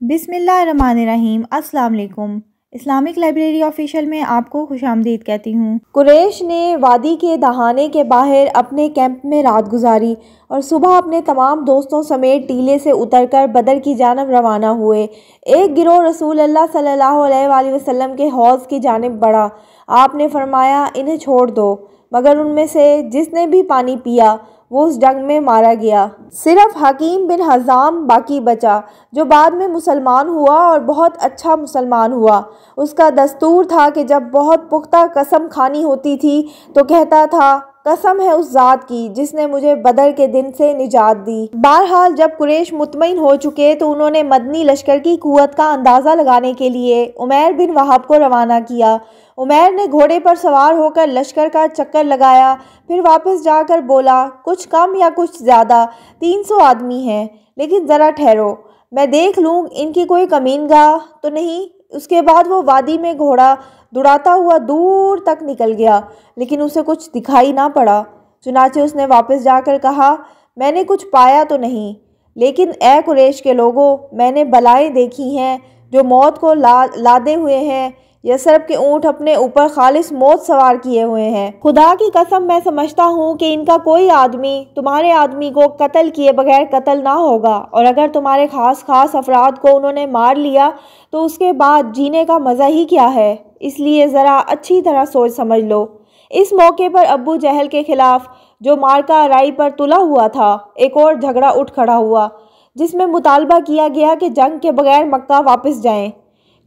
بسم اللہ الرحمن الرحیم۔ السلام علیکم۔ اسلامک لائبریری آفیشیل میں آپ کو خوش آمدید کہتی ہوں۔ قریش نے وادی کے دہانے کے باہر اپنے کیمپ میں رات گزاری اور صبح اپنے تمام دوستوں سمیت ٹیلے سے اتر کر بدر کی جانب روانہ ہوئے۔ ایک گروہ رسول اللہ صلی اللہ علیہ وآلہ وسلم کے حوض کی جانب بڑھا۔ آپ نے فرمایا، انہیں چھوڑ دو، مگر ان میں سے جس نے بھی پانی پیا وہ اس جنگ میں مارا گیا۔ صرف حکیم بن حزام باقی بچا، جو بعد میں مسلمان ہوا اور بہت اچھا مسلمان ہوا۔ اس کا دستور تھا کہ جب بہت پختہ قسم کھانی ہوتی تھی تو کہتا تھا، قسم ہے اس ذات کی جس نے مجھے بدر کے دن سے نجات دی۔ بہرحال جب قریش مطمئن ہو چکے تو انہوں نے مدنی لشکر کی قوت کا اندازہ لگانے کے لیے عمیر بن وہب کو روانہ کیا۔ عمیر نے گھوڑے پر سوار ہو کر لشکر کا چکر لگایا، پھر واپس جا کر بولا، کچھ کم یا کچھ زیادہ 300 آدمی ہیں، لیکن ذرا ٹھہرو، میں دیکھ لوں ان کی کوئی کمین گاہ تو نہیں۔ اس کے بعد وہ وادی میں گھوڑا دوڑاتا ہوا دور تک نکل گیا، لیکن اسے کچھ دکھائی نہ پڑا۔ چنانچہ اس نے واپس جا کر کہا، میں نے کچھ پایا تو نہیں، لیکن اے قریش کے لوگوں، میں نے بلائیں دیکھی ہیں جو موت کو لادے ہوئے ہیں۔ یثرب کے اونٹ اپنے اوپر خالص موت سوار کیے ہوئے ہیں۔ خدا کی قسم میں سمجھتا ہوں کہ ان کا کوئی آدمی تمہارے آدمی کو قتل کیے بغیر قتل نہ ہوگا، اور اگر تمہارے خاص افراد کو انہوں نے مار لیا تو اس کے بعد جینے کا مزہ ہی کیا ہے؟ اس لیے ذرا اچھی طرح سوچ سمجھ لو۔ اس موقع پر ابو جہل کے خلاف جو مارکہ رائی پر تلا ہوا تھا، ایک اور جھگڑا اٹھ کھڑا ہوا، جس میں مطالبہ کیا گیا کہ جنگ کے بغیر مکہ واپس جائیں۔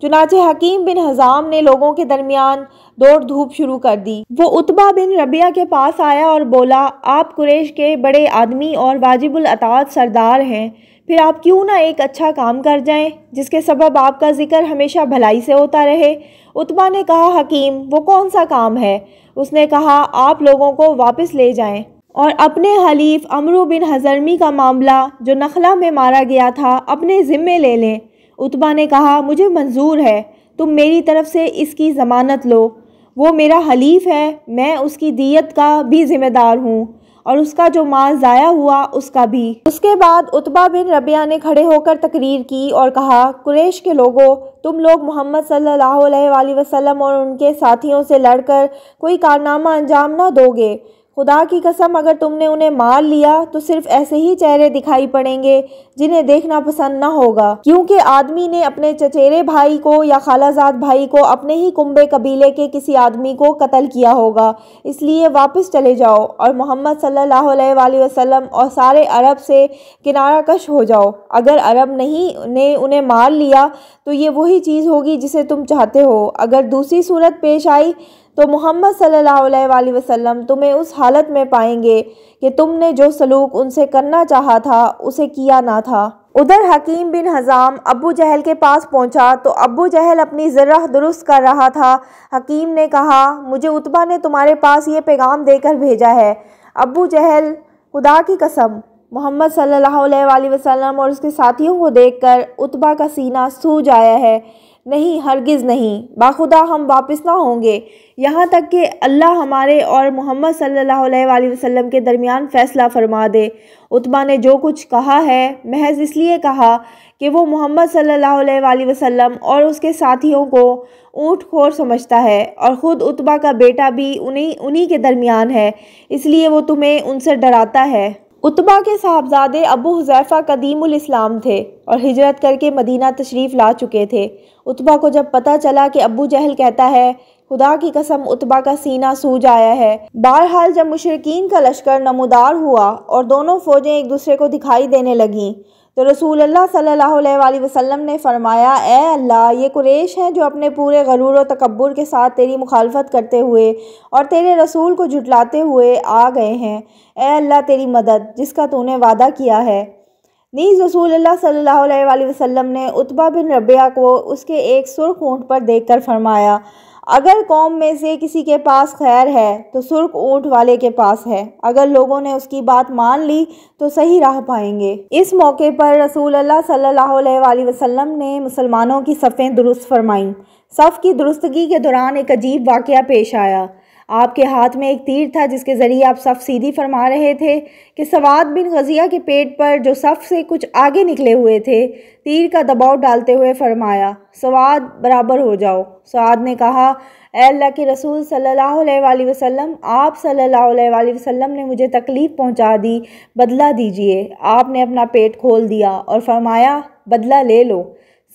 چنانچہ حکیم بن حزام نے لوگوں کے درمیان دوڑ دھوپ شروع کر دی۔ وہ عتبہ بن ربیعہ کے پاس آیا اور بولا، آپ قریش کے بڑے آدمی اور واجب الاطاعت سردار ہیں، پھر آپ کیوں نہ ایک اچھا کام کر جائیں جس کے سبب آپ کا ذکر ہمیشہ بھلائی سے ہوتا رہے؟ عتبہ نے کہا، حکیم، وہ کون سا کام ہے؟ اس نے کہا، آپ لوگوں کو واپس لے جائیں اور اپنے حلیف عمرو بن حضرمی کا معاملہ جو نخلا میں مارا گیا تھا اپنے ذمے لے لیں۔ عتبہ نے کہا، مجھے منظور ہے، تم میری طرف سے اس کی ضمانت لو، وہ میرا حلیف ہے، میں اس کی دیت کا بھی ذمہ دار ہوں اور اس کا جو مال ضائع ہوا اس کا بھی۔ اس کے بعد عتبہ بن ربیعہ نے کھڑے ہو کر تقریر کی اور کہا، قریش کے لوگوں، تم لوگ محمد صلی اللہ علیہ وآلہ وسلم اور ان کے ساتھیوں سے لڑ کر کوئی کارنامہ انجام نہ دو گے۔ خدا کی قسم اگر تم نے انہیں مار لیا تو صرف ایسے ہی چہرے دکھائی پڑیں گے جنہیں دیکھنا پسند نہ ہوگا، کیونکہ آدمی نے اپنے چچیرے بھائی کو یا خالہ زاد بھائی کو اپنے ہی کنبے قبیلے کے کسی آدمی کو قتل کیا ہوگا۔ اس لیے واپس چلے جاؤ اور محمد صلی اللہ علیہ وآلہ وسلم اور سارے عرب سے کنارہ کش ہو جاؤ۔ اگر عرب نے انہیں مار لیا تو یہ وہی چیز ہوگی جسے تم چاہتے ہو، اگر دوسری صورت پیش آئی تو محمد صلی اللہ علیہ وآلہ وسلم تمہیں اس حالت میں پائیں گے کہ تم نے جو سلوک ان سے کرنا چاہا تھا اسے کیا نہ تھا۔ ادھر حکیم بن حزام ابو جہل کے پاس پہنچا تو ابو جہل اپنی زرہ درست کر رہا تھا۔ حکیم نے کہا، مجھے عتبہ نے تمہارے پاس یہ پیغام دے کر بھیجا ہے۔ ابو جہل، خدا کی قسم، محمد صلی اللہ علیہ وآلہ وسلم اور اس کے ساتھیوں کو دیکھ کر عتبہ کا سینہ سوج آیا ہے۔ نہیں، ہرگز نہیں، باخدا ہم واپس نہ ہوں گے یہاں تک کہ اللہ ہمارے اور محمد صلی اللہ علیہ وآلہ وسلم کے درمیان فیصلہ فرما دے۔ عتبہ نے جو کچھ کہا ہے محض اس لیے کہا کہ وہ محمد صلی اللہ علیہ وآلہ وسلم اور اس کے ساتھیوں کو اونٹ خور سمجھتا ہے، اور خود عتبہ کا بیٹا بھی انہی کے درمیان ہے، اس لیے وہ تمہیں ان سے ڈراتا ہے۔ عتبہ کے صاحبزادے ابو حذیفہ قدیم الاسلام تھے اور ہجرت کر کے مدینہ تشریف لا چکے تھے۔ عتبہ کو جب پتہ چلا کہ ابو جہل کہتا ہے، خدا کی قسم عتبہ کا سینہ سوج آیا ہے۔ بہرحال جب مشرکین کا لشکر نمودار ہوا اور دونوں فوجیں ایک دوسرے کو دکھائی دینے لگیں تو رسول اللہ صلی اللہ علیہ وآلہ وسلم نے فرمایا، اے اللہ، یہ قریش ہیں جو اپنے پورے غرور و تکبر کے ساتھ تیری مخالفت کرتے ہوئے اور تیرے رسول کو جھٹلاتے ہوئے آ گئے ہیں۔ اے اللہ، تیری مدد جس کا تو نے وعدہ کیا ہے۔ نیز رسول اللہ صلی اللہ علیہ وآلہ وسلم نے عتبہ بن ربیعہ کو اس کے ایک سرخ اونٹ پر دیکھ کر فرمایا، اگر قوم میں سے کسی کے پاس خیر ہے تو سرخ اونٹ والے کے پاس ہے، اگر لوگوں نے اس کی بات مان لی تو صحیح راہ پائیں گے۔ اس موقع پر رسول اللہ صلی اللہ علیہ وآلہ وسلم نے مسلمانوں کی صفیں درست فرمائیں۔ صف کی درستگی کے دوران ایک عجیب واقعہ پیش آیا۔ آپ کے ہاتھ میں ایک تیر تھا جس کے ذریعے آپ صف سیدھی فرما رہے تھے کہ سواد بن غزیہ کے پیٹ پر جو صف سے کچھ آگے نکلے ہوئے تھے تیر کا دباؤ ڈالتے ہوئے فرمایا، سواد برابر ہو جاؤ۔ سعد نے کہا، اے اللہ کے رسول صلی اللہ علیہ وآلہ وسلم، آپ صلی اللہ علیہ وآلہ وسلم نے مجھے تکلیف پہنچا دی، بدلہ دیجئے۔ آپ نے اپنا پیٹ کھول دیا اور فرمایا، بدلہ لے لو۔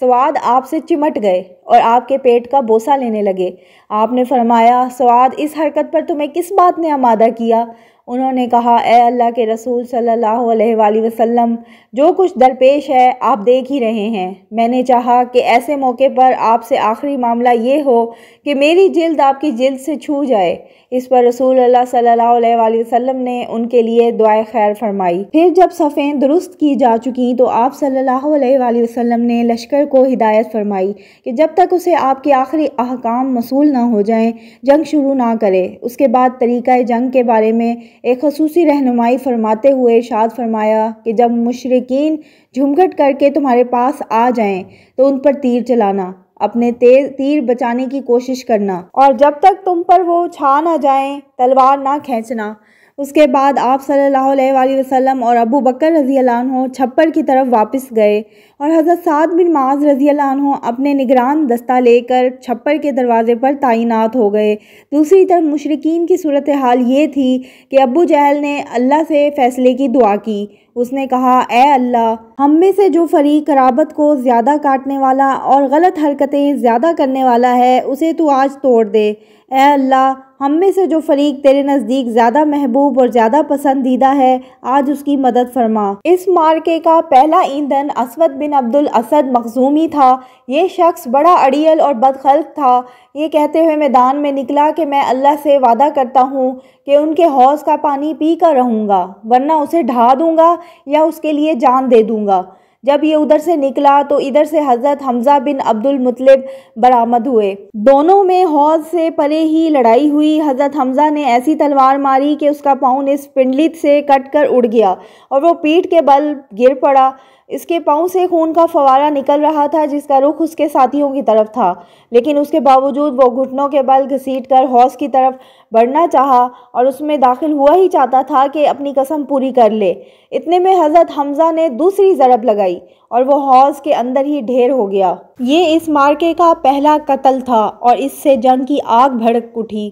سعد آپ سے چمٹ گئے اور آپ کے پیٹ کا بوسہ لینے لگے۔ آپ نے فرمایا، سعد، اس حرکت پر تمہیں کس بات نے آمادہ کیا؟ انہوں نے کہا، اے اللہ کے رسول صلی اللہ علیہ وآلہ وسلم، جو کچھ درپیش ہے آپ دیکھ ہی رہے ہیں۔ میں نے چاہا کہ ایسے موقع پر آپ سے آخری معاملہ یہ ہو کہ میری جلد آپ کی جلد سے چھو جائے۔ اس پر رسول اللہ صلی اللہ علیہ وآلہ وسلم نے ان کے لیے دعائے خیر فرمائی۔ پھر جب صفیں درست کی جا چکیں تو آپ صلی اللہ علیہ وآلہ وسلم نے لشکر کو ہدایت فرمائی کہ جب تک اسے آپ کے آخری احکام موصول نہ ہو جائیں جنگ شروع نہ کرے۔ اس کے بعد طریقہ جنگ کے بارے میں ایک خصوصی رہنمائی فرماتے ہوئے ارشاد فرمایا کہ جب مشرکین جھمگٹ کر کے تمہارے پاس آ جائیں تو ان پر تیر چلانا، اپنے تیر بچانے کی کوشش کرنا، اور جب تک تم پر وہ چھا نہ جائیں تلوار نہ کھینچنا۔ اس کے بعد آپ صلی اللہ علیہ وآلہ وسلم اور ابو بکر رضی اللہ عنہ چھپر کی طرف واپس گئے اور حضرت سعد بن معاذ رضی اللہ عنہ اپنے نگران دستہ لے کر چھپر کے دروازے پر تعینات ہو گئے۔ دوسری طرف مشرکین کی صورتحال یہ تھی کہ ابو جہل نے اللہ سے فیصلے کی دعا کی۔ اس نے کہا، اے اللہ، ہم میں سے جو فریق قرابت کو زیادہ کاٹنے والا اور غلط حرکتیں زیادہ کرنے والا ہے اسے تو آج توڑ دے۔ اے اللہ، ہم میں سے جو فریق تیرے نزدیک زیادہ محبوب اور زیادہ پسندیدہ ہے آج اس کی مدد فرما۔ اس معرکے کا پہلا ایندھن اسود بن عبد الاسد مخزومی تھا۔ یہ شخص بڑا اڑیل اور بدخلق تھا۔ یہ کہتے ہوئے میدان میں نکلا کہ میں اللہ سے وعدہ کرتا ہوں کہ ان کے حوض کا پانی پی کر رہوں گا، ورنہ اسے ڈھا دوں گا یا اس کے لیے جان دے دوں گا۔ جب یہ ادھر سے نکلا تو ادھر سے حضرت حمزہ بن عبد المطلب برآمد ہوئے۔ دونوں میں حوض سے پرے ہی لڑائی ہوئی۔ حضرت حمزہ نے ایسی تلوار ماری کہ اس کا پاؤں نصف پنڈلی سے کٹ کر اڑ گیا اور وہ پیٹھ کے بل گر پڑا۔ اس کے پاؤں سے خون کا فوارہ نکل رہا تھا جس کا رخ اس کے ساتھیوں کی طرف تھا، لیکن اس کے باوجود وہ گھٹنوں کے بل گھسیٹ کر حوض کی طرف بڑھنا چاہا اور اس میں داخل ہوا ہی چاہتا تھا کہ اپنی قسم پوری کر لے۔ اتنے میں حضرت حمزہ نے دوسری ضرب لگائی اور وہ حوض کے اندر ہی ڈھیر ہو گیا۔ یہ اس معرکے کا پہلا قتل تھا اور اس سے جنگ کی آگ بھڑک اٹھی۔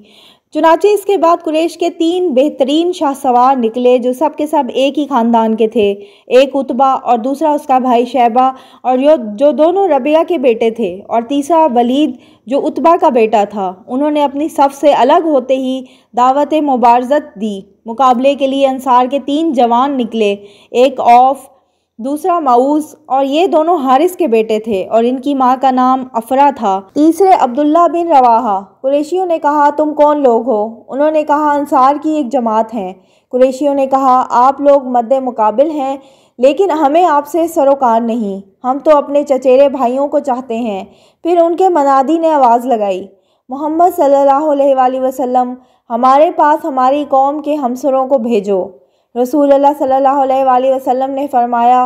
چنانچہ اس کے بعد قریش کے 3 بہترین شاہ سوار نکلے جو سب کے سب ایک ہی خاندان کے تھے، ایک عتبہ اور دوسرا اس کا بھائی شیبہ اور جو دونوں ربیعہ کے بیٹے تھے، اور تیسرا ولید جو عتبہ کا بیٹا تھا۔ انہوں نے اپنی صف سے الگ ہوتے ہی دعوت مبارزت دی۔ مقابلے کے لیے انصار کے 3 جوان نکلے، ایک عوف، دوسرا معوذ، اور یہ دونوں حارث کے بیٹے تھے اور ان کی ماں کا نام افرا تھا، تیسرے عبداللہ بن رواحہ۔ قریشیوں نے کہا، تم کون لوگ ہو؟ انہوں نے کہا، انصار کی ایک جماعت ہیں۔ قریشیوں نے کہا، آپ لوگ مد مقابل ہیں لیکن ہمیں آپ سے سروکار نہیں، ہم تو اپنے چچیرے بھائیوں کو چاہتے ہیں۔ پھر ان کے منادی نے آواز لگائی، محمد صلی اللہ علیہ وآلہ وسلم، ہمارے پاس ہماری قوم کے ہمسروں کو بھیجو۔ رسول اللہ صلی اللہ علیہ وآلہ وسلم نے فرمایا،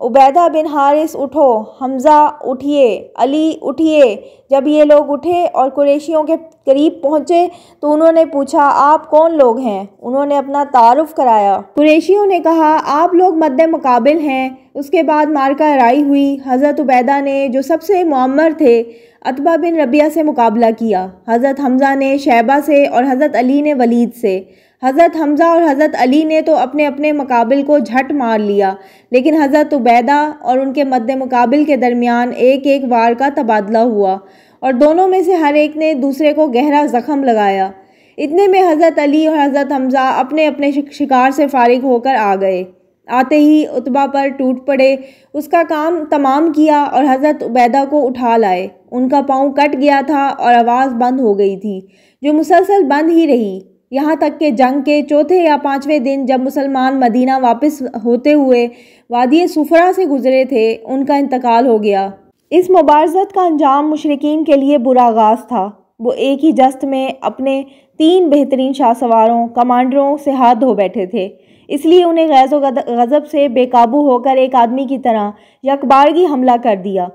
عبیدہ بن حارث اٹھو، حمزہ اٹھئے، علی اٹھئے۔ جب یہ لوگ اٹھے اور قریشیوں کے قریب پہنچے تو انہوں نے پوچھا، آپ کون لوگ ہیں؟ انہوں نے اپنا تعارف کرایا۔ قریشیوں نے کہا، آپ لوگ مد مقابل ہیں۔ اس کے بعد معرکہ رائی ہوئی۔ حضرت عبیدہ نے جو سب سے معمر تھے عتبہ بن ربیعہ سے مقابلہ کیا، حضرت حمزہ نے شیبہ سے اور حضرت علی نے ولید سے۔ حضرت حمزہ اور حضرت علی نے تو اپنے اپنے مقابل کو جھٹ مار لیا، لیکن حضرت عبیدہ اور ان کے مد مقابل کے درمیان ایک ایک وار کا تبادلہ ہوا اور دونوں میں سے ہر ایک نے دوسرے کو گہرا زخم لگایا۔ اتنے میں حضرت علی اور حضرت حمزہ اپنے اپنے شکار سے فارغ ہو کر آ گئے۔ آتے ہی عتبہ پر ٹوٹ پڑے، اس کا کام تمام کیا اور حضرت عبیدہ کو اٹھا لائے۔ ان کا پاؤں کٹ گیا تھا اور آواز بند ہو گئی تھی، جو مسلسل بند ہی رہی، یہاں تک کہ جنگ کے 4 یا 5ویں دن جب مسلمان مدینہ واپس ہوتے ہوئے وادی صفرا سے گزرے تھے، ان کا انتقال ہو گیا۔ اس مبارزت کا انجام مشرکین کے لیے برا آغاز تھا۔ وہ ایک ہی جست میں اپنے 3 بہترین شاہ سواروں، کمانڈروں سے ہاتھ دھو بیٹھے تھے، اس لیے انہیں غیظ و غضب سے بے قابو ہو کر ایک آدمی کی طرح یکبارگی حملہ کر دیا۔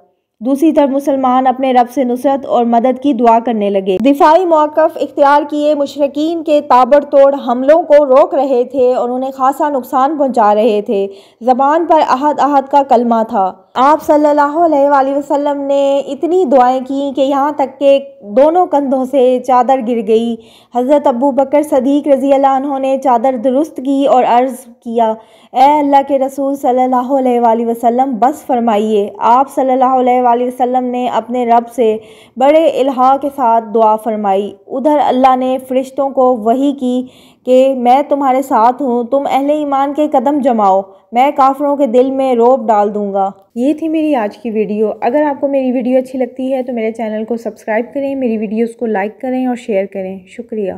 دوسری طرف مسلمان اپنے رب سے نصرت اور مدد کی دعا کرنے لگے۔ دفاعی موقف اختیار کیے مشرکین کے تابڑتوڑ حملوں کو روک رہے تھے اور انہیں خاصا نقصان پہنچا رہے تھے۔ زبان پر احد احد کا کلمہ تھا۔ آپ صلی اللہ علیہ وآلہ وسلم نے اتنی دعائیں کی کہ یہاں تک کہ دونوں کندھوں سے چادر گر گئی۔ حضرت ابو بکر صدیق رضی اللہ عنہ نے چادر درست کی اور عرض کیا، اے اللہ کے رسول صلی اللہ علیہ وآلہ وسلم بس فرمائیے۔ آپ صلی اللہ علیہ وآلہ وسلم نے اپنے رب سے بڑے الہا کے ساتھ دعا فرمائی۔ ادھر اللہ نے فرشتوں کو وحی کی کہ میں تمہارے ساتھ ہوں، تم اہل ایمان کے قدم جماؤ، میں کافروں کے دل میں رعب ڈال دوں گا۔ یہ تھی میری آج کی ویڈیو۔ اگر آپ کو میری ویڈیو اچھی لگتی ہے تو میرے چینل کو سبسکرائب کریں، میری ویڈیوز کو لائک کریں اور شیئر کریں۔ شکریہ۔